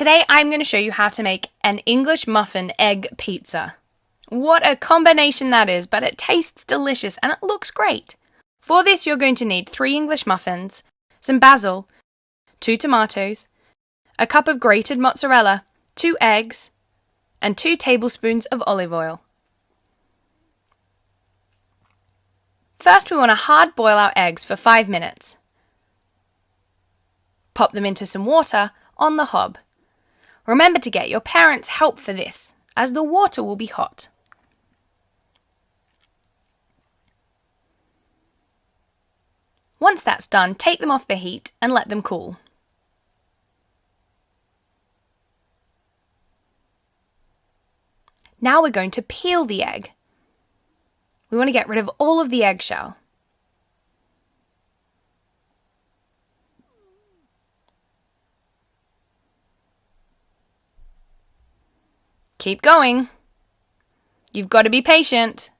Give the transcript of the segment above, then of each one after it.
Today I'm going to show you how to make an English muffin egg pizza. What a combination that is, but it tastes delicious and it looks great. For this you're going to need 3 English muffins, some basil, 2 tomatoes, a cup of grated mozzarella, 2 eggs, and 2 tablespoons of olive oil. First we want to hard boil our eggs for 5 minutes. Pop them into some water on the hob. Remember to get your parents' help for this, as the water will be hot. Once that's done, take them off the heat and let them cool. Now we're going to peel the egg. We want to get rid of all of the eggshell. Keep going. You've got to be patient.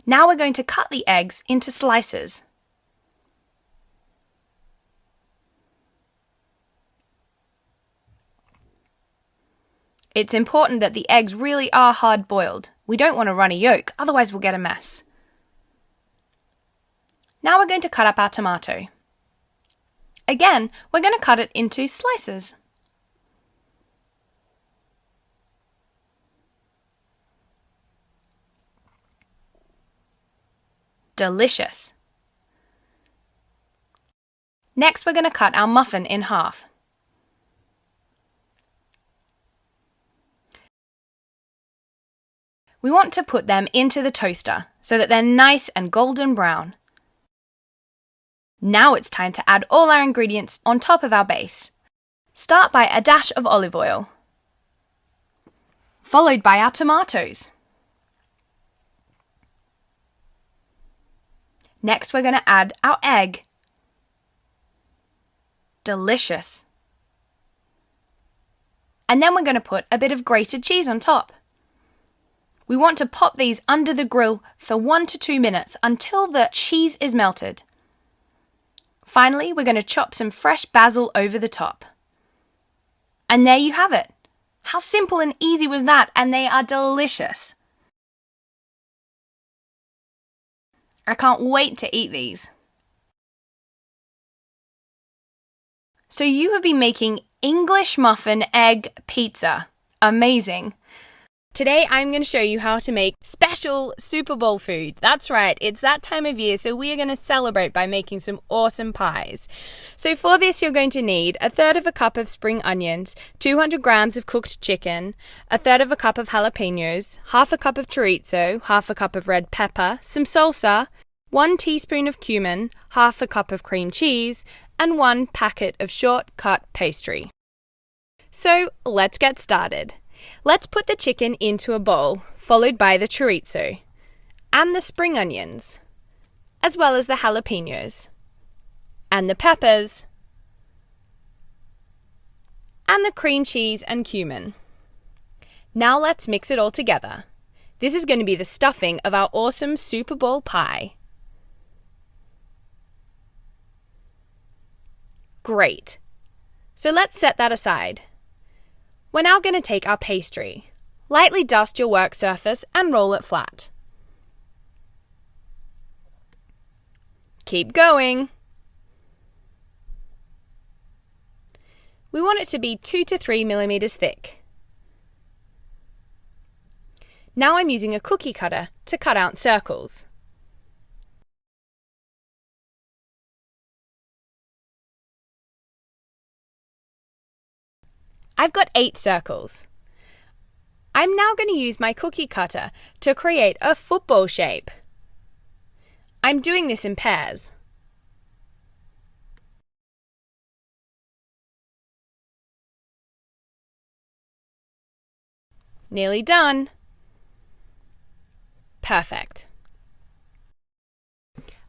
Now we're going to cut the eggs into slices. It's important that the eggs really are hard boiled. We don't want a runny yolk, otherwise we'll get a mess. Now we're going to cut up our tomato. Again, we're going to cut it into slices. Delicious. Next, we're going to cut our muffin in half. We want to put them into the toaster so that they're nice and golden brown. Now it's time to add all our ingredients on top of our base. Start by a dash of olive oil, followed by our tomatoes. Next we're going to add our egg. Delicious. And then we're going to put a bit of grated cheese on top. We want to pop these under the grill for 1 to 2 minutes until the cheese is melted. Finally, we're going to chop some fresh basil over the top. And there you have it. How simple and easy was that? And they are delicious. I can't wait to eat these. So you have been making English muffin egg pizza. Amazing. Today I'm going to show you how to make special Super Bowl food. That's right, it's that time of year, so we are going to celebrate by making some awesome pies. So for this you're going to need 1/3 cup of spring onions, 200 grams of cooked chicken, 1/3 cup of jalapenos, 1/2 cup of chorizo, 1/2 cup of red pepper, some salsa, 1 teaspoon of cumin, 1/2 cup of cream cheese, and 1 packet of short-cut pastry. So let's get started. Let's put the chicken into a bowl, followed by the chorizo, and the spring onions, as well as the jalapenos, and the peppers, and the cream cheese and cumin. Now let's mix it all together. This is going to be the stuffing of our awesome Super Bowl pie. Great. So let's set that aside. We're now going to take our pastry. Lightly dust your work surface and roll it flat. Keep going. We want it to be 2 to 3 millimeters thick. Now I'm using a cookie cutter to cut out circles. I've got 8 circles. I'm now going to use my cookie cutter to create a football shape. I'm doing this in pairs. Nearly done. Perfect.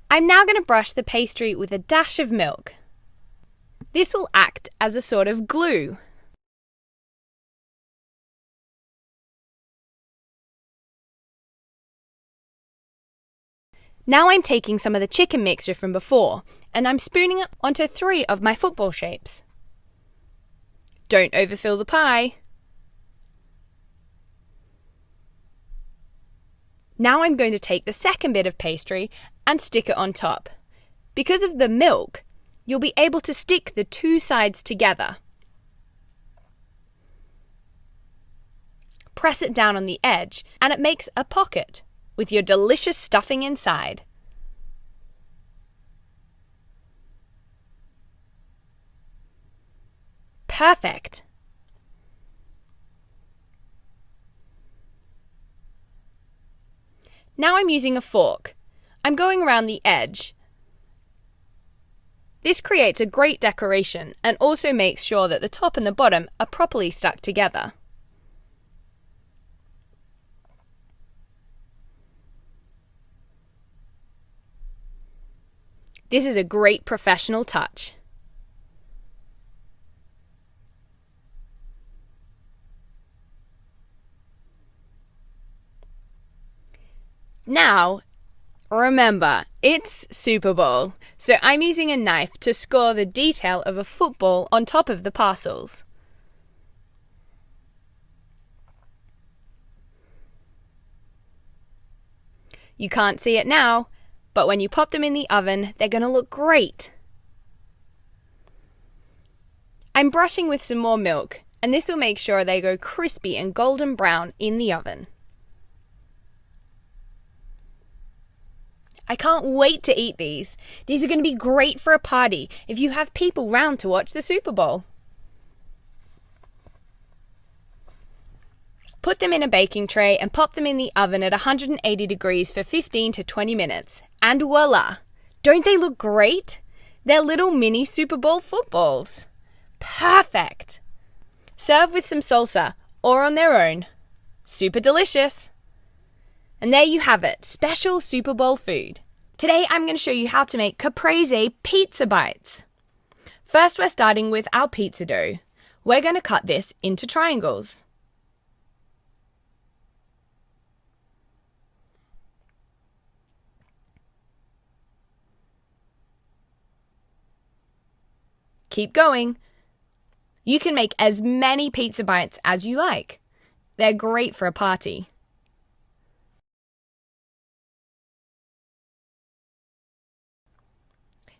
I'm now going to brush the pastry with a dash of milk. This will act as a sort of glue. Now I'm taking some of the chicken mixture from before and I'm spooning it onto 3 of my football shapes. Don't overfill the pie. Now I'm going to take the second bit of pastry and stick it on top. Because of the milk, you'll be able to stick the 2 sides together. Press it down on the edge and it makes a pocket with your delicious stuffing inside. Perfect! Now I'm using a fork. I'm going around the edge. This creates a great decoration and also makes sure that the top and the bottom are properly stuck together. This is a great professional touch. Now, remember, it's Super Bowl, so I'm using a knife to score the detail of a football on top of the parcels. You can't see it now, but when you pop them in the oven, they're going to look great. I'm brushing with some more milk, and this will make sure they go crispy and golden brown in the oven. I can't wait to eat these. These are going to be great for a party if you have people round to watch the Super Bowl. Put them in a baking tray and pop them in the oven at 180 degrees for 15 to 20 minutes. And voila! Don't they look great? They're little mini Super Bowl footballs. Perfect! Serve with some salsa or on their own. Super delicious! And there you have it, special Super Bowl food. Today I'm going to show you how to make caprese pizza bites. First we're starting with our pizza dough. We're going to cut this into triangles. Keep going. You can make as many pizza bites as you like. They're great for a party.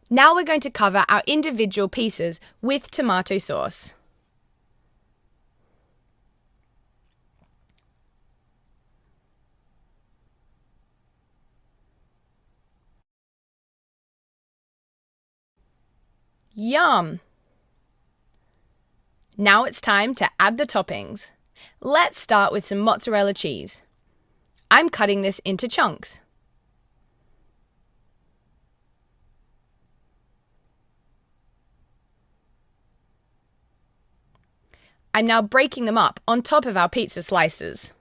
Now we're going to cover our individual pieces with tomato sauce. Yum! Now it's time to add the toppings. Let's start with some mozzarella cheese. I'm cutting this into chunks. I'm now breaking them up on top of our pizza slices.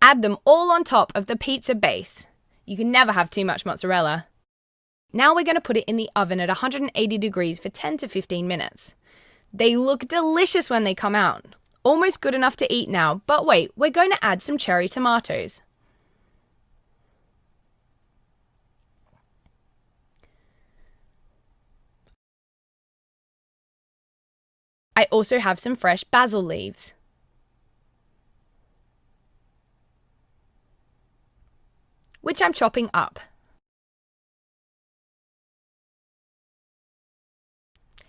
Add them all on top of the pizza base. You can never have too much mozzarella. Now we're going to put it in the oven at 180 degrees for 10 to 15 minutes. They look delicious when they come out. Almost good enough to eat now, but wait, we're going to add some cherry tomatoes. I also have some fresh basil leaves. Which I'm chopping up.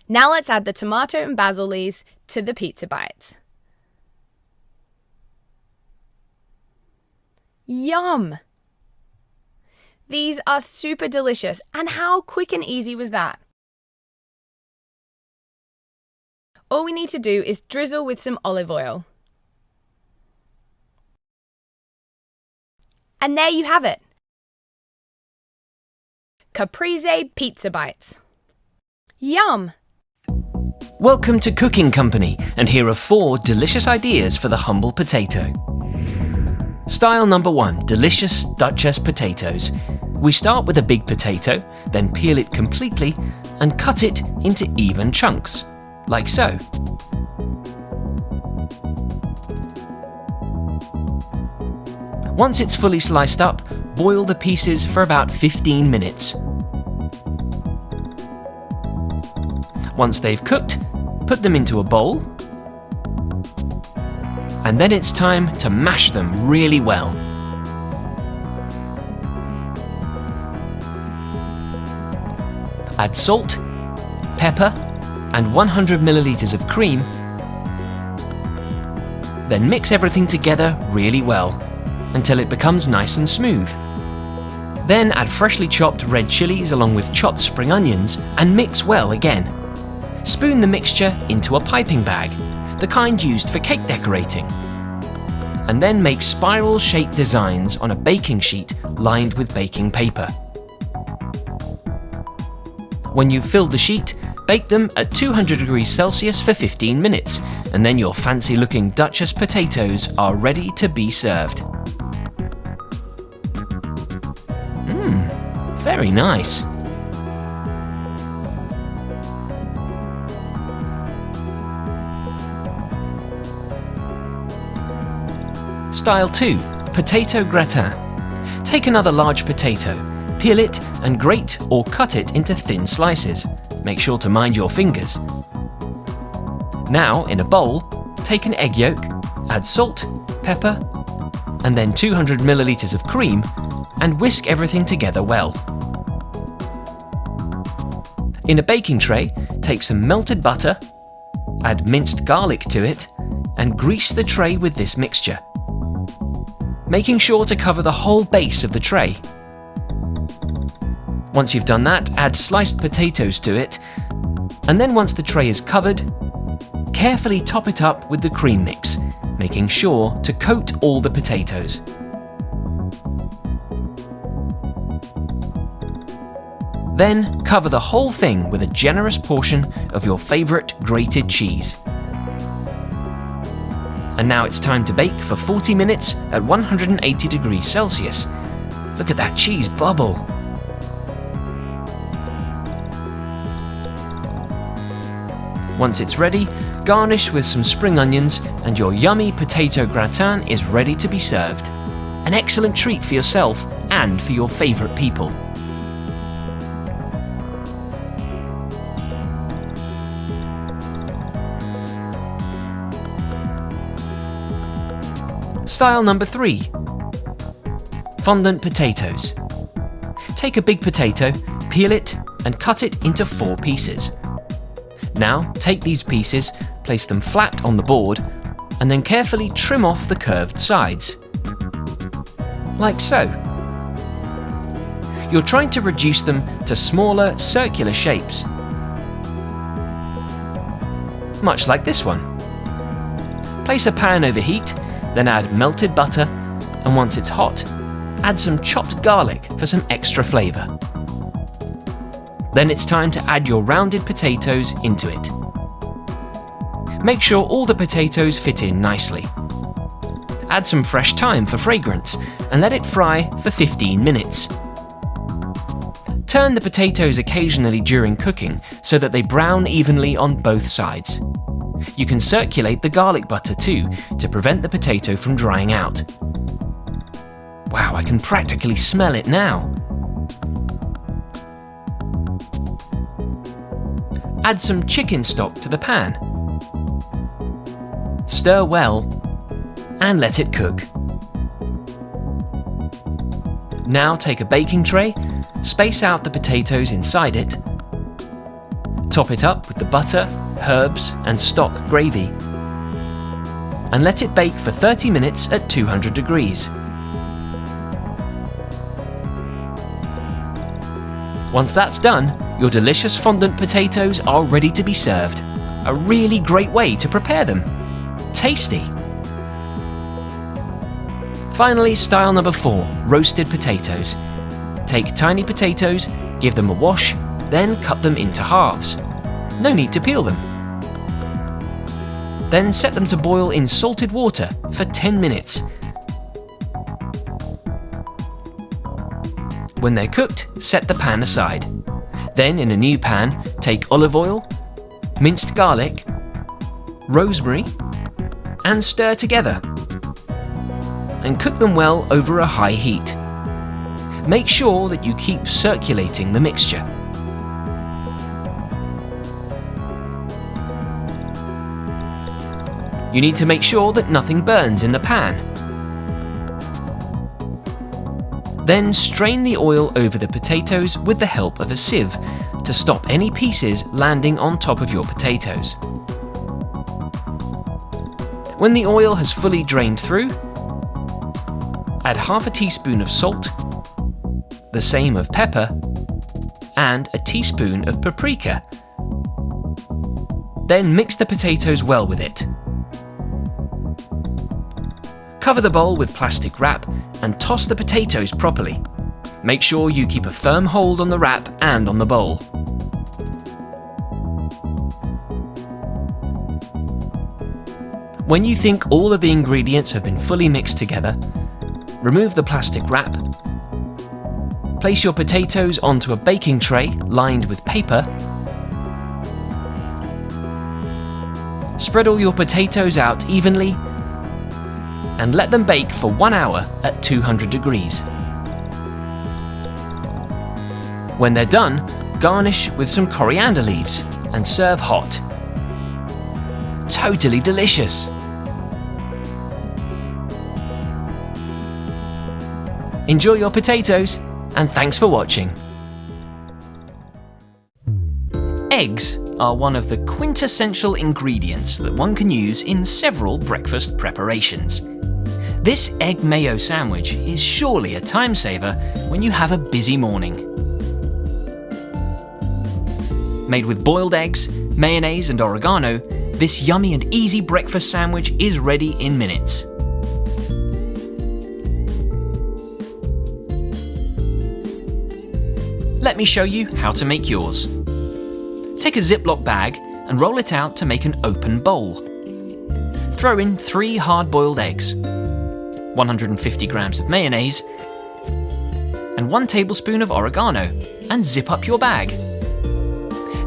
Now let's add the tomato and basil leaves to the pizza bites. Yum! These are super delicious, and how quick and easy was that? All we need to do is drizzle with some olive oil. And there you have it. Caprese pizza bites. Yum! Welcome to Cooking Company, and here are 4 delicious ideas for the humble potato. Style number 1, delicious Duchess potatoes. We start with a big potato, then peel it completely and cut it into even chunks, like so. Once it's fully sliced up, boil the pieces for about 15 minutes. Once they've cooked, put them into a bowl, and then it's time to mash them really well. Add salt, pepper, and 100 milliliters of cream. Then mix everything together really well until it becomes nice and smooth. Then add freshly chopped red chilies along with chopped spring onions and mix well again. Spoon the mixture into a piping bag, the kind used for cake decorating. And then make spiral-shaped designs on a baking sheet lined with baking paper. When you've filled the sheet, bake them at 200 degrees Celsius for 15 minutes, and then your fancy-looking Duchess potatoes are ready to be served. Very nice. Style 2. Potato gratin. Take another large potato, peel it and grate or cut it into thin slices. Make sure to mind your fingers. Now, in a bowl, take an egg yolk, add salt, pepper, and then 200 milliliters of cream, and whisk everything together well. In a baking tray, take some melted butter, add minced garlic to it, and grease the tray with this mixture, making sure to cover the whole base of the tray. Once you've done that, add sliced potatoes to it, and then once the tray is covered, carefully top it up with the cream mix, making sure to coat all the potatoes. Then cover the whole thing with a generous portion of your favourite grated cheese. And now it's time to bake for 40 minutes at 180 degrees Celsius. Look at that cheese bubble. Once it's ready, garnish with some spring onions and your yummy potato gratin is ready to be served. An excellent treat for yourself and for your favourite people. Style number 3. Fondant potatoes. Take a big potato, peel it, and cut it into 4 pieces. Now, take these pieces, place them flat on the board, and then carefully trim off the curved sides. Like so. You're trying to reduce them to smaller, circular shapes. Much like this one. Place a pan over heat, then add melted butter, and once it's hot, add some chopped garlic for some extra flavour. Then it's time to add your rounded potatoes into it. Make sure all the potatoes fit in nicely. Add some fresh thyme for fragrance and let it fry for 15 minutes. Turn the potatoes occasionally during cooking so that they brown evenly on both sides. You can circulate the garlic butter too to prevent the potato from drying out. Wow, I can practically smell it now. Add some chicken stock to the pan. Stir well and let it cook. Now take a baking tray, space out the potatoes inside it, top it up with the butter, herbs and stock gravy, and let it bake for 30 minutes at 200 degrees. Once that's done, your delicious fondant potatoes are ready to be served. A really great way to prepare them. Tasty! Finally, style number 4, roasted potatoes. Take tiny potatoes, give them a wash, then cut them into halves. No need to peel them. Then set them to boil in salted water for 10 minutes. When they're cooked, set the pan aside. Then in a new pan, take olive oil, minced garlic, rosemary, and stir together. And cook them well over a high heat. Make sure that you keep circulating the mixture. You need to make sure that nothing burns in the pan. Then strain the oil over the potatoes with the help of a sieve to stop any pieces landing on top of your potatoes. When the oil has fully drained through, add half a teaspoon of salt, the same of pepper, and a teaspoon of paprika. Then mix the potatoes well with it. Cover the bowl with plastic wrap and toss the potatoes properly. Make sure you keep a firm hold on the wrap and on the bowl. When you think all of the ingredients have been fully mixed together, remove the plastic wrap. Place your potatoes onto a baking tray lined with paper. Spread all your potatoes out evenly and let them bake for 1 hour at 200 degrees. When they're done, garnish with some coriander leaves and serve hot. Totally delicious! Enjoy your potatoes, and thanks for watching. Eggs are one of the quintessential ingredients that one can use in several breakfast preparations. This egg mayo sandwich is surely a time saver when you have a busy morning. Made with boiled eggs, mayonnaise and oregano, this yummy and easy breakfast sandwich is ready in minutes. Let me show you how to make yours. Take a Ziploc bag and roll it out to make an open bowl. Throw in 3 hard-boiled eggs, 150 grams of mayonnaise, and 1 tablespoon of oregano, and zip up your bag.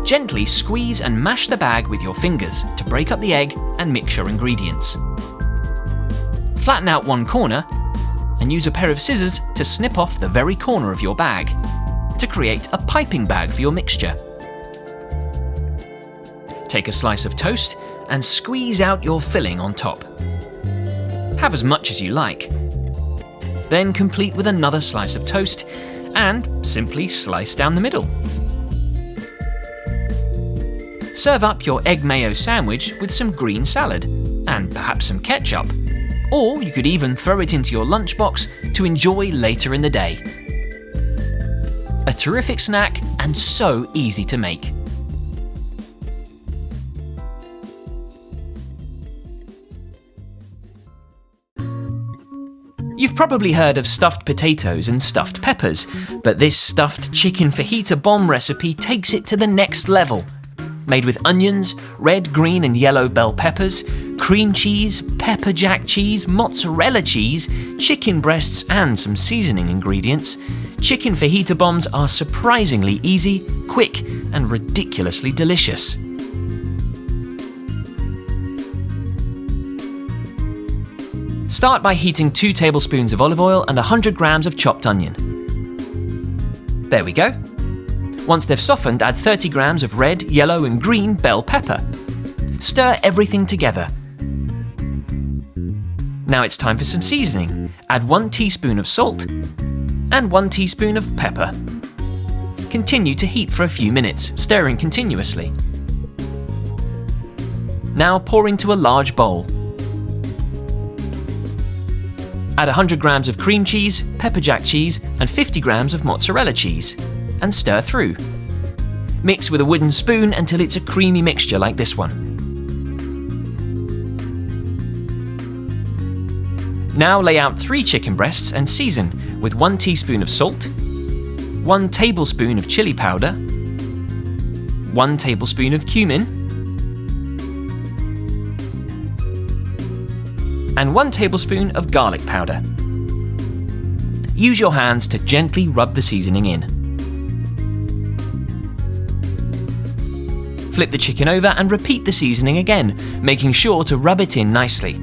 Gently squeeze and mash the bag with your fingers to break up the egg and mix your ingredients. Flatten out one corner and use a pair of scissors to snip off the very corner of your bag to create a piping bag for your mixture. Take a slice of toast and squeeze out your filling on top. Have as much as you like. Then complete with another slice of toast and simply slice down the middle. Serve up your egg mayo sandwich with some green salad and perhaps some ketchup, or you could even throw it into your lunchbox to enjoy later in the day. A terrific snack and so easy to make. You've probably heard of stuffed potatoes and stuffed peppers, but this stuffed chicken fajita bomb recipe takes it to the next level. Made with onions, red, green and yellow bell peppers, cream cheese, pepper jack cheese, mozzarella cheese, chicken breasts and some seasoning ingredients, chicken fajita bombs are surprisingly easy, quick and ridiculously delicious. Start by heating 2 tablespoons of olive oil and 100 grams of chopped onion. There we go. Once they've softened, add 30 grams of red, yellow and green bell pepper. Stir everything together. Now it's time for some seasoning. Add 1 teaspoon of salt and 1 teaspoon of pepper. Continue to heat for a few minutes, stirring continuously. Now pour into a large bowl. Add 100 grams of cream cheese, pepper jack cheese and 50 grams of mozzarella cheese and stir through. Mix with a wooden spoon until it's a creamy mixture like this one. Now lay out 3 chicken breasts and season with 1 teaspoon of salt, 1 tablespoon of chili powder, 1 tablespoon of cumin, and 1 tablespoon of garlic powder. Use your hands to gently rub the seasoning in. Flip the chicken over and repeat the seasoning again, making sure to rub it in nicely.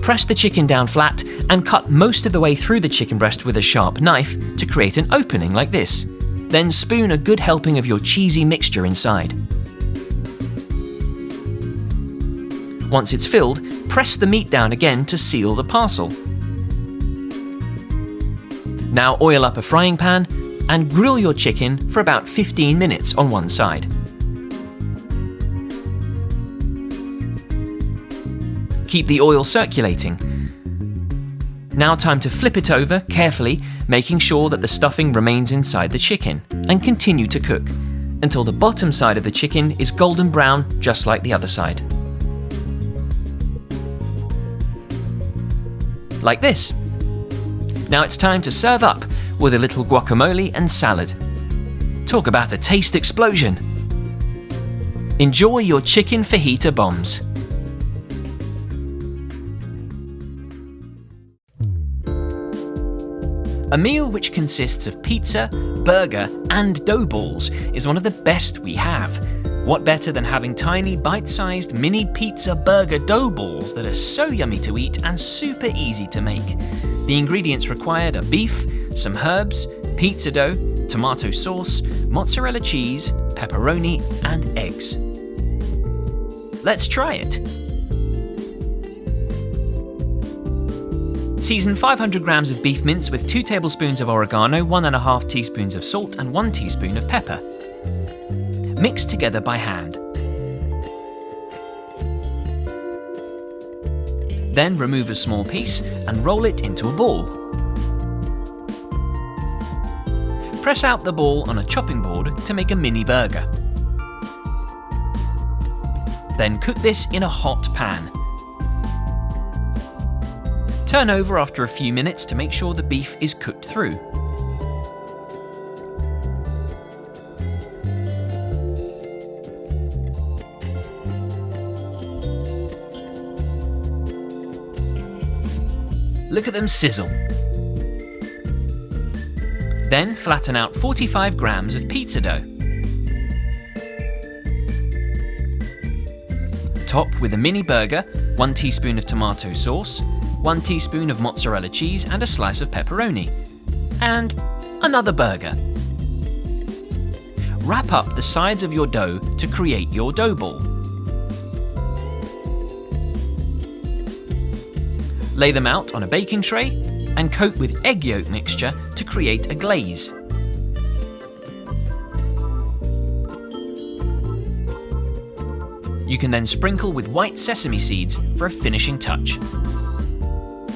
Press the chicken down flat and cut most of the way through the chicken breast with a sharp knife to create an opening like this. Then spoon a good helping of your cheesy mixture inside. Once it's filled, press the meat down again to seal the parcel. Now oil up a frying pan and grill your chicken for about 15 minutes on one side. Keep the oil circulating. Now time to flip it over carefully, making sure that the stuffing remains inside the chicken, and continue to cook until the bottom side of the chicken is golden brown, just like the other side. Like this. Now it's time to serve up with a little guacamole and salad. Talk about a taste explosion! Enjoy your chicken fajita bombs. A meal which consists of pizza, burger, and dough balls is one of the best we have. What better than having tiny, bite-sized mini pizza burger dough balls that are so yummy to eat and super easy to make? The ingredients required are beef, some herbs, pizza dough, tomato sauce, mozzarella cheese, pepperoni, and eggs. Let's try it. Season 500 grams of beef mince with 2 tablespoons of oregano, 1.5 teaspoons of salt, and 1 teaspoon of pepper. Mix together by hand. Then remove a small piece and roll it into a ball. Press out the ball on a chopping board to make a mini burger. Then cook this in a hot pan. Turn over after a few minutes to make sure the beef is cooked through. Look at them sizzle. Then flatten out 45 grams of pizza dough. Top with a mini burger, 1 teaspoon of tomato sauce, 1 teaspoon of mozzarella cheese and a slice of pepperoni. And another burger. Wrap up the sides of your dough to create your dough ball. Lay them out on a baking tray and coat with egg yolk mixture to create a glaze. You can then sprinkle with white sesame seeds for a finishing touch.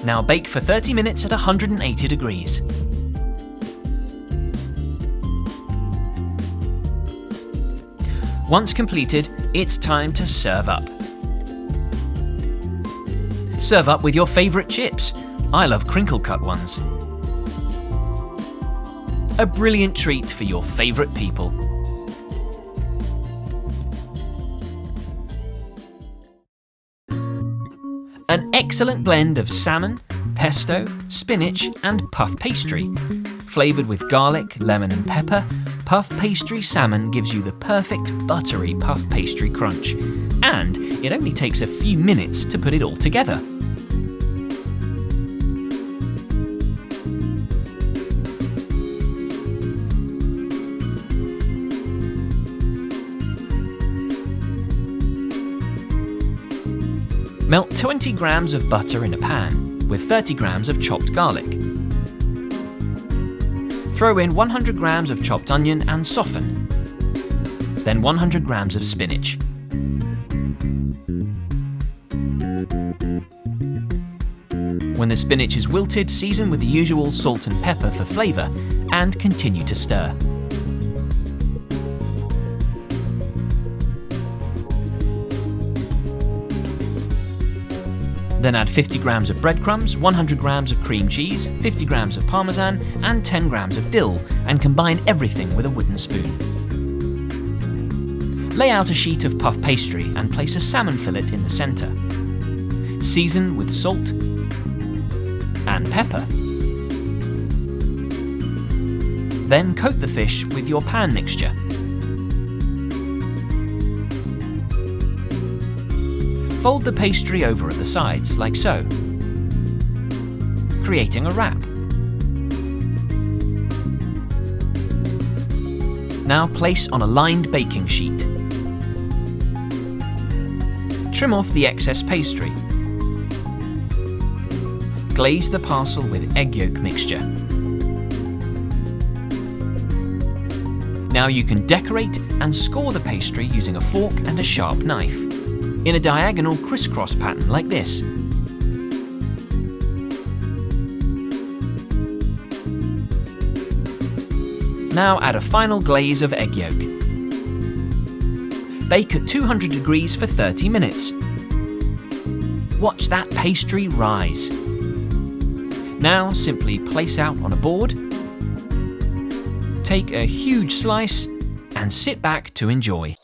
Now bake for 30 minutes at 180 degrees. Once completed, it's time to serve up. Serve up with your favourite chips. I love crinkle cut ones. A brilliant treat for your favourite people. An excellent blend of salmon, pesto, spinach and puff pastry. Flavoured with garlic, lemon and pepper, puff pastry salmon gives you the perfect buttery puff pastry crunch. And it only takes a few minutes to put it all together. Melt 20 grams of butter in a pan with 30 grams of chopped garlic. Throw in 100 grams of chopped onion and soften. Then 100 grams of spinach. When the spinach is wilted, season with the usual salt and pepper for flavour and continue to stir. Then add 50 grams of breadcrumbs, 100 grams of cream cheese, 50 grams of parmesan and 10 grams of dill and combine everything with a wooden spoon. Lay out a sheet of puff pastry and place a salmon fillet in the centre. Season with salt and pepper. Then coat the fish with your pan mixture. Fold the pastry over at the sides, like so. creating a wrap. Now place on a lined baking sheet. Trim off the excess pastry. Glaze the parcel with egg yolk mixture. Now you can decorate and score the pastry using a fork and a sharp knife, in a diagonal crisscross pattern like this. Now add a final glaze of egg yolk. Bake at 200 degrees for 30 minutes. Watch that pastry rise. Now simply place out on a board, take a huge slice and sit back to enjoy.